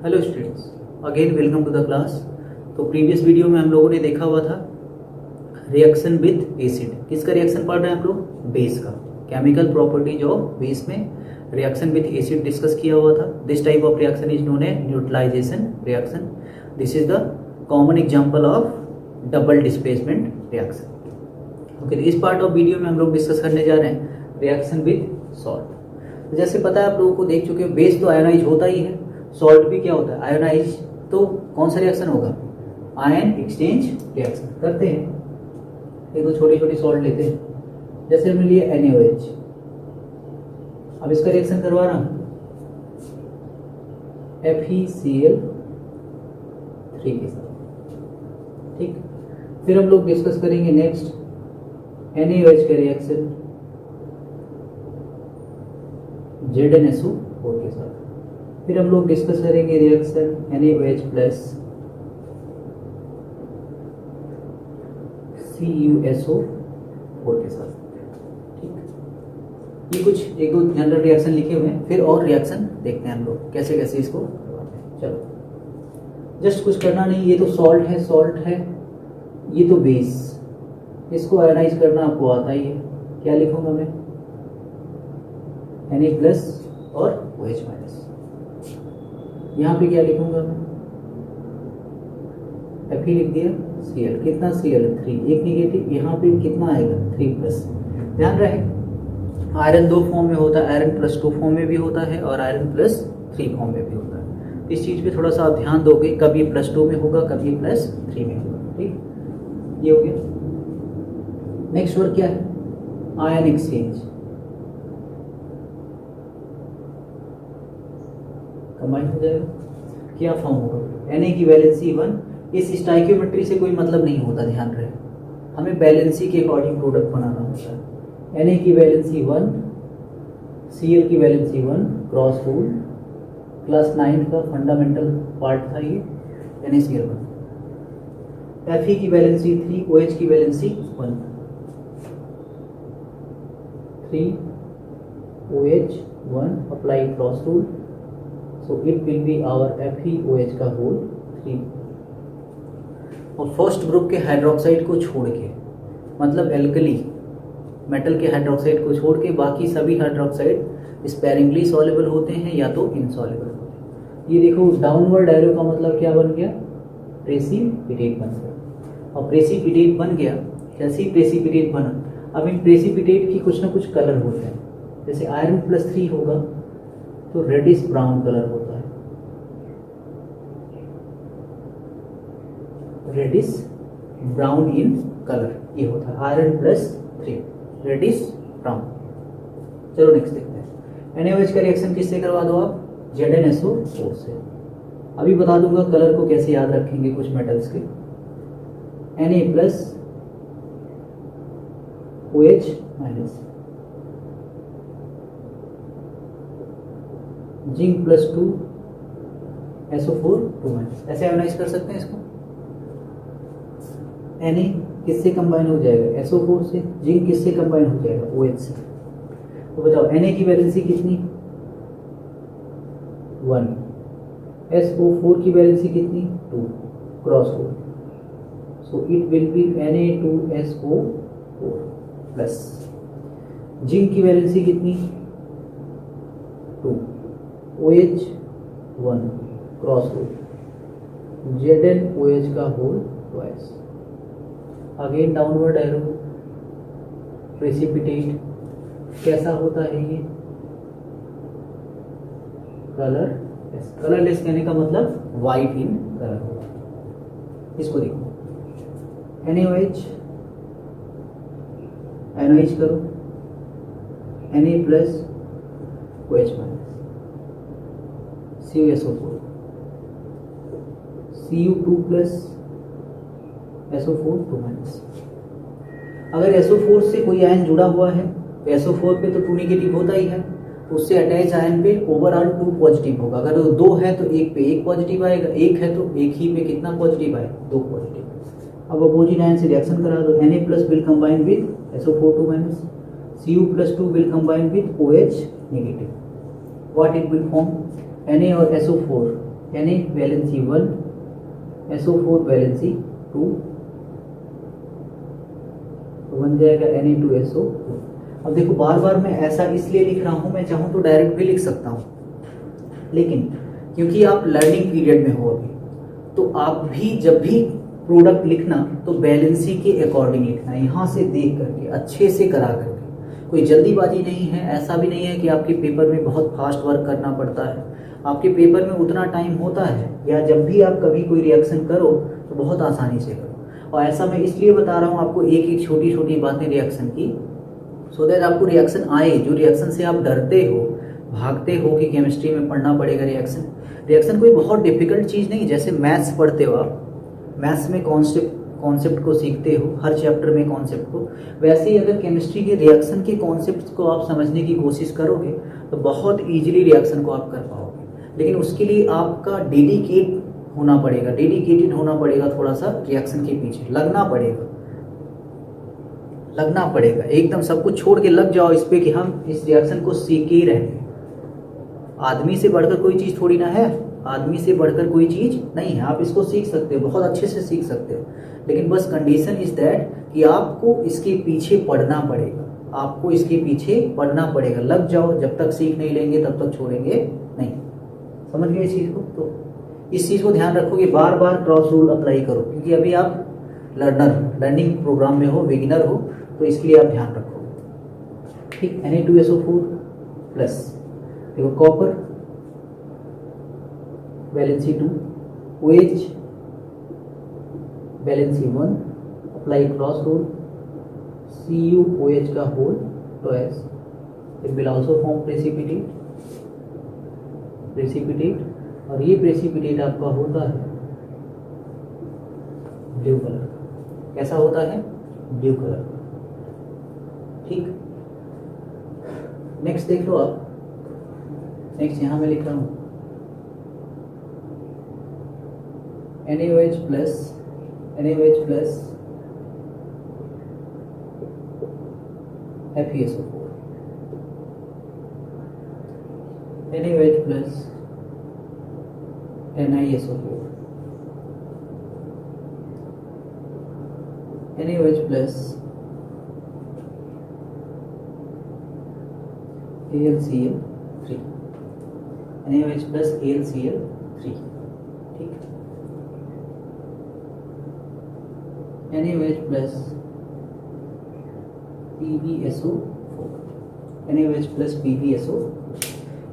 Hello students, again welcome to the class. तो previous video में हम लोगों ने देखा हुआ था रिएक्शन विद एसिड। किसका रिएक्शन पढ़ रहे हैं आप लोग? बेस का। केमिकल प्रॉपर्टीज ऑफ बेस में रिएक्शन विद एसिड डिस्कस किया हुआ था। This type of reaction is known as neutralisation reaction. This is the common example of double displacement reaction. Okay, इस पार्ट ऑफ वीडियो में हम लोग discuss करने जा रहे हैं रिएक्शन विद सॉल्ट। जैसे पता है आप लोगों को, देख चुके हो, बेस तो आयोनाइज होता ही है, सॉल्ट भी क्या होता है? आयोनाइज। तो कौन सा रिएक्शन होगा? आयन एक्सचेंज रिएक्शन करते हैं। एक दो छोटी छोटी सॉल्ट लेते हैं, जैसे हमने लिए NaOH। अब इसका रिएक्शन करवा रहा हूं FeCl3 के साथ। ठीक, फिर हम लोग डिस्कस करेंगे नेक्स्ट NaOH का रिएक्शन ZnSO4 के साथ। फिर हम लोग डिस्कस करेंगे रिएक्शन NaOH प्लस CuSO4 के साथ। ठीक, ये कुछ एक दो जनरल रिएक्शन लिखे हुए हैं, फिर और रिएक्शन देखते हैं हम लोग कैसे कैसे इसको करवाते हैं। चलो, जस्ट कुछ करना नहीं। ये तो सॉल्ट है, ये तो बेस। इसको आयोनाइज करना आपको आता ही है। क्या लिखूंगा मैं? Na प्लस और OH माइनस। यहाँ पे क्या लिखूंगा मैं? Fe लिख दिया, Cl। कितना Cl? 3। एक निगेटिव, यहाँ पे कितना आएगा? 3 प्लस। ध्यान रहे, आयरन 2 फॉर्म में होता है, आयरन प्लस 2 फॉर्म में भी होता है और आयरन प्लस 3 फॉर्म में भी होता है। इस चीज़ पे थोड़ा सा आप ध्यान दोगे, कभी प्लस 2 में होगा, कभी प्लस 3 में होगा। ठीक, ये हो गया। नेक्स्ट वर्ड क्या है? Ion exchange. कंबाइन हो जाएगा, क्या फॉर्म होगा? Na की वैलेंसी 1। इस स्टाइकियोमेट्री से कोई मतलब नहीं होता, ध्यान रहे, हमें बैलेंसी के अकॉर्डिंग प्रोडक्ट बनाना होता है। Na की वैलेंसी 1, Cl की वैलेंसी 1, क्रॉस रूल। क्लास 9 का फंडामेंटल पार्ट था ये, NaCl1। Fe की वैलेंसी 3, OH की valency 1, 3 OH 1, apply cross rule. So it will be our FeOH का होल 3। और फर्स्ट ग्रुप के हाइड्रोक्साइड को छोड़ के, मतलब एल्कली मेटल के हाइड्रोक्साइड को छोड़ के, बाकी सभी हाइड्रोक्साइड स्पेरिंगली सॉल्युबल होते हैं या तो इनसॉल्युबल होते हैं। ये देखो, डाउनवर्ड एरो का मतलब क्या बन गया? प्रेसिपिटेट बन गया। और प्रेसिपिटेट बन गया, कैसी प्रेसिपिटेट बना? अब इन प्रेसिपिटेट की कुछ ना कुछ कलर होते हैं। जैसे आयरन प्लस 3 होगा तो रेडिश ब्राउन कलर होता है, रेडिश ब्राउन इन कलर, ये होता है आयरन प्लस 3, रेडिश ब्राउन। चलो नेक्स्ट देखते हैं। NaOH का रिएक्शन किससे करवा दो आप? ZnSO4 से। अभी बता दूंगा कलर को कैसे याद रखेंगे कुछ मेटल्स के। Na plus OH minus, zinc plus 2 SO4 2 minus. ऐसे आयोनाइज कर सकते हैं इसको। Na किससे कंबाइन हो जाएगा? SO4 से। जिंक किससे कंबाइन हो जाएगा? OH से। तो बताओ Na की वैलेंसी कितनी? 1। SO4 की वैलेंसी कितनी? 2, cross 4। So it will be Na2SO4 plus. Zinc की वैलेंसी कितनी? 2, OH 1, क्रॉस रूल। ZnOH का whole twice. Again downward arrow, precipitate. कैसा होता है ये? कलरलेस। कलरलेस कहने का मतलब वाइट इन कलर होगा। इसको देखो, NaOH आयोनाइज करो, Na plus OH minus, CuSO4, Cu2 plus SO4 2 minus. अगर SO4 से कोई आयन जुड़ा हुआ है तो SO4 पे तो 2 निगेटिव होता ही है, तो उससे अटैच आयन पे ओवरऑल 2 पॉजिटिव होगा। अगर 2 है तो एक पे 1 पॉजिटिव आएगा, 1 है तो एक ही पे कितना पॉजिटिव आएगा? 2 पॉजिटिव। अब अपोजिट आयन से रिएक्शन करा दो। Na plus will combine with SO4 2 minus, Cu plus 2 will combine with OH negative. What it will form? Na और SO4 Na valency 1, SO4 valency 2, तो बन जाएगा Na2SO4। अब देखो बार बार मैं ऐसा इसलिए लिख रहा हूँ, मैं चाहूँ तो डायरेक्ट भी लिख सकता हूँ, लेकिन क्योंकि आप लर्निंग पीरियड में हो अभी, तो आप भी जब भी प्रोडक्ट लिखना तो बैलेंसी के अकॉर्डिंग लिखना, यहाँ से देख करके अच्छे से करा करके। कोई जल्दीबाजी नहीं है, ऐसा भी नहीं है कि आपके पेपर में बहुत फास्ट वर्क करना पड़ता है। आपके पेपर में उतना टाइम होता है, या जब भी आप कभी कोई रिएक्शन करो तो बहुत आसानी से करो। और ऐसा मैं इसलिए बता रहा हूँ आपको एक एक छोटी छोटी बातें रिएक्शन की, सो दैट आपको रिएक्शन आए। जो रिएक्शन से आप डरते हो, भागते हो कि केमिस्ट्री में पढ़ना पड़ेगा रिएक्शन कोई बहुत डिफिकल्ट चीज़ नहीं। जैसे मैथ्स पढ़ते हो आप, मैथ्स में कॉन्सेप्ट को सीखते हो, हर चैप्टर में कॉन्सेप्ट को, वैसे ही अगर केमिस्ट्री के रिएक्शन के कॉन्सेप्ट को आप समझने की कोशिश करोगे तो बहुत ईजिली रिएक्शन को आप कर पाओगे। लेकिन उसके लिए आपका डेडिकेटेड होना पड़ेगा, थोड़ा सा रिएक्शन के पीछे लगना पड़ेगा, एकदम सब कुछ छोड़ के लग जाओ इस पे कि हम इस रिएक्शन को सीख ही रहेंगे। आदमी से बढ़कर कोई चीज़ थोड़ी ना है, आदमी से बढ़कर कोई चीज़ नहीं है। आप इसको सीख सकते हो, बहुत अच्छे से सीख सकते हो, लेकिन बस कंडीशन इज दैट कि आपको इसके पीछे पढ़ना पड़ेगा, लग जाओ। जब तक सीख नहीं लेंगे तब तक छोड़ेंगे नहीं। समझ गए इस चीज़ को? तो इस चीज़ को ध्यान रखोगे, बार बार क्रॉस रूल अप्लाई करो, क्योंकि अभी आप लर्निंग प्रोग्राम में हो, बिगिनर हो, तो इसके लिए आप ध्यान रखो। ठीक, Na2SO4 प्लस, देखो copper valency 2, OH valency 1, apply cross rule, CuOH का whole twice, it will also form precipitate, और ये प्रेसिपिटेट आपका होता है ब्लू कलर। कैसा होता है? Blue colour. ठीक, नेक्स्ट देख लो आप। नेक्स्ट यहां मैं लिख रहा हूं NaOH plus FeSO4, NaOH plus NiSO4, NaOH plus AlCl3, NaOH plus AlCl3। ठीक, NaOH प्लस PbSO4।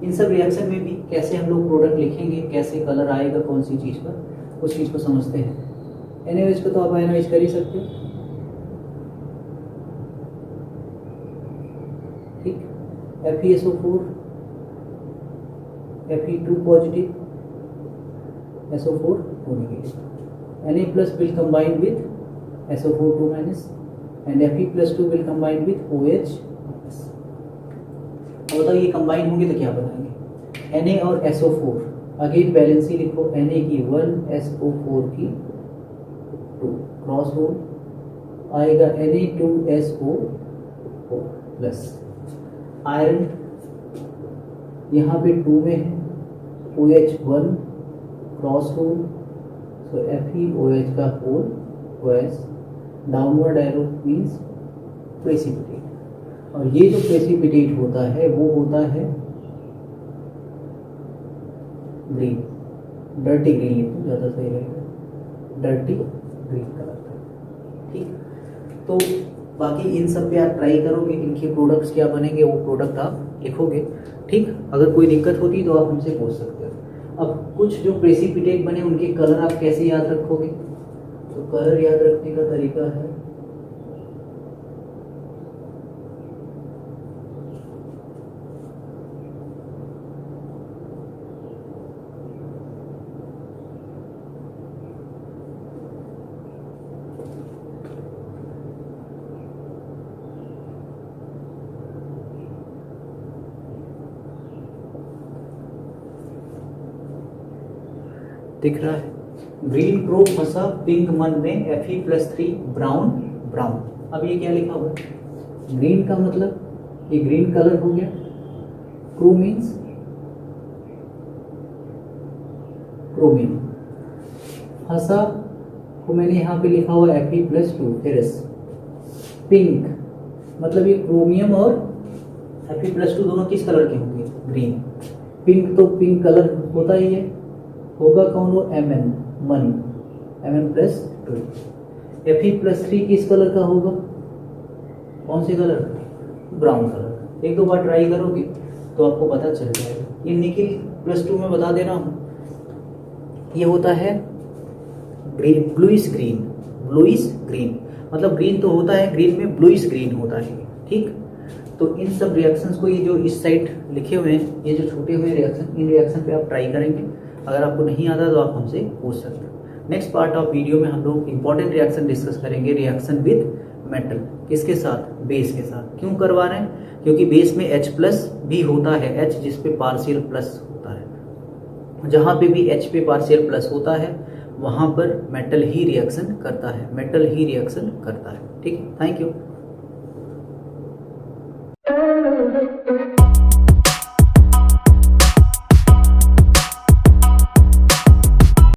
इन सब रिएक्शन में भी कैसे हम लोग प्रोडक्ट लिखेंगे, कैसे कलर आएगा कौन सी चीज़ पर, उस चीज़ को समझते हैं। NaOH को तो आप आयनाइज कर ही सकते हो। ठीक, FeSO4, Fe2 positive, SO4 2 negative, Na plus will combine with SO4 2 minus, and Fe plus 2 will combine with OH minus। अब बताओ ये कंबाइन होंगे तो क्या बनाएंगे? Na और SO4, अगेन बैलेंसी लिखो, Na की 1, SO4 की 2, क्रॉस रूल आएगा Na2SO4 प्लस, आयरन यहाँ पे 2 में है, OH1 cross rule, so FeOH का whole twice, downward arrow means precipitate. और ये जो प्रेसिपिटेट होता है वो होता है ग्रीन, डर्टी ग्रीन लिखो ज़्यादा सही रहेगा, डर्टी ग्रीन कलर का। ठीक, तो बाकी इन सब पे आप ट्राई करोगे, इनके प्रोडक्ट्स क्या बनेंगे वो प्रोडक्ट आप लिखोगे। ठीक, अगर कोई दिक्कत होती तो आप हमसे पूछ सकते हो। अब कुछ जो प्रेसिपिटेट बने उनके कलर आप कैसे याद रखोगे? तो कलर याद रखने का तरीका है दिख रहा है, ग्रीन क्रो फंसा पिंक मन में, Fe+3 ब्राउन। अब ये क्या लिखा हुआ है? ग्रीन का मतलब ये ग्रीन कलर हो गया, क्रो मीन्स क्रोमियम। हंसा को मैंने यहाँ पे लिखा हुआ Fe+2 फेरस। पिंक मतलब ये क्रोमियम और Fe+2 दोनों किस कलर के होंगे? ग्रीन। पिंक तो पिंक कलर होता ही है, होगा कौन? वो Mn, मनी, Mn+2। Fe+3 किस कलर का होगा? कौन से कलर का? Brown colour. एक दो बार ट्राई करोगे तो आपको पता चल जाएगा। ये निकिल+2 में बता दे रहा हूँ, ये होता है green, bluish green. Bluish green मतलब ग्रीन तो होता है, ग्रीन में ब्लूइश ग्रीन होता है। ठीक, तो इन सब रिएक्शंस को, ये जो इस साइड लिखे हुए हैं, ये जो छूटे हुए रिएक्शन, इन रिएक्शन पे आप ट्राई करेंगे। अगर आपको नहीं आता तो आप हमसे पूछ सकते हैं। नेक्स्ट पार्ट ऑफ वीडियो में हम लोग इंपॉर्टेंट रिएक्शन डिस्कस करेंगे, रिएक्शन विद मेटल। किसके साथ? बेस के साथ। क्यों करवा रहे हैं? क्योंकि बेस में H+ भी होता है, H जिस पे पार्शियल प्लस होता है। जहाँ पे भी H पे पार्शियल प्लस होता है वहाँ पर मेटल ही रिएक्शन करता है, मेटल ही रिएक्शन करता है। ठीक है, थैंक यू।